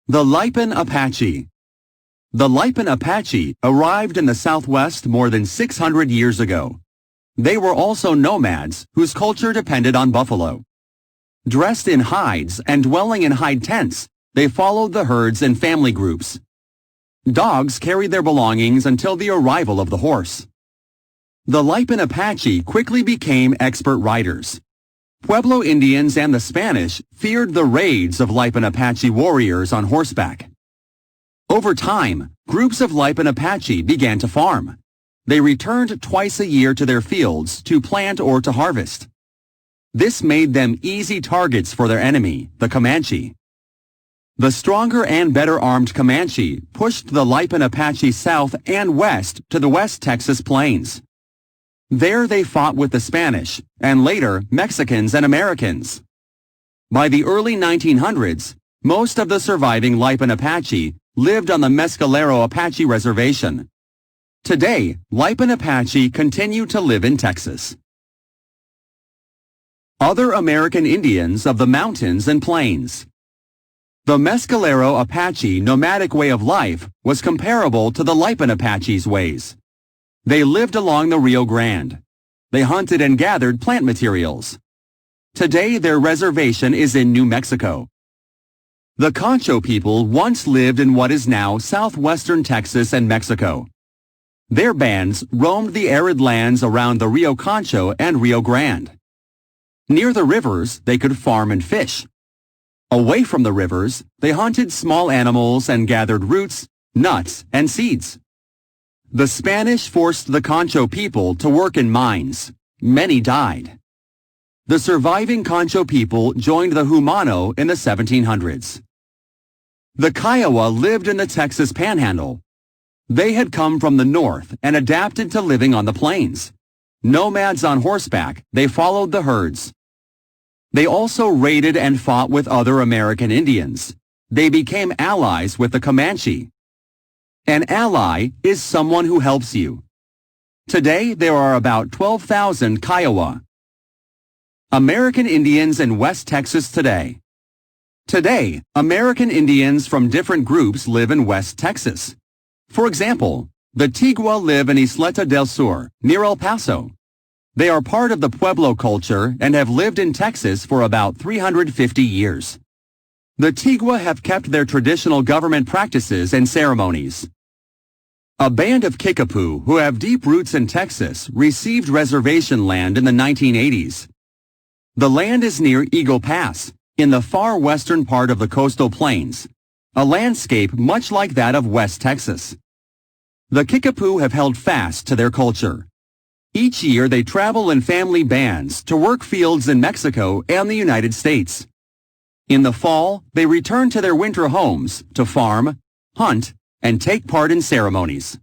The Lipan Apache. The Lipan Apache arrived in the Southwest more than 600 years ago. They were also nomads whose culture depended on buffalo. Dressed in hides and dwelling in hide tents, they followed the herds in family groups. Dogs carried their belongings until the arrival of the horse. The Lipan Apache quickly became expert riders. Pueblo Indians and the Spanish feared the raids of Lipan Apache warriors on horseback. Over time, groups of Lipan Apache began to farm. They returned twice a year to their fields to plant or to harvest. This made them easy targets for their enemy, the Comanche. The stronger and better armed Comanche pushed the Lipan Apache south and west to the West Texas plains. There they fought with the Spanish, and later Mexicans and Americans. By the early 1900s, most of the surviving Lipan Apache lived on the Mescalero Apache Reservation. Today, Lipan Apache continue to live in Texas. Other American Indians of the mountains and plains. The Mescalero Apache nomadic way of life was comparable to the Lipan Apache's ways. They lived along the Rio Grande. They hunted and gathered plant materials. Today, their reservation is in New Mexico. The Concho people once lived in what is now southwestern Texas and Mexico. Their bands roamed the arid lands around the Rio Concho and Rio Grande. Near the rivers, they could farm and fish. Away from the rivers, they hunted small animals and gathered roots, nuts, and seeds. The Spanish forced the Concho people to work in mines. Many died. The surviving Concho people joined the Jumano in the 1700s. The Kiowa lived in the Texas Panhandle. They had come from the north and adapted to living on the plains. Nomads on horseback, they followed the herds. They also raided and fought with other American Indians. They became allies with the Comanche. An ally is someone who helps you. Today, there are about 12,000 Kiowa. American Indians in West Texas today. Today, American Indians from different groups live in West Texas. For example, the Tigua live in Isleta del Sur, near El Paso. They are part of the Pueblo culture and have lived in Texas for about 350 years. The Tigua have kept their traditional government practices and ceremonies. A band of Kickapoo who have deep roots in Texas received reservation land in the 1980s. The land is near Eagle Pass, in the far western part of the coastal plains, a landscape much like that of West Texas. The Kickapoo have held fast to their culture. Each year they travel in family bands to work fields in Mexico and the United States. In the fall, they return to their winter homes to farm, hunt, and take part in ceremonies.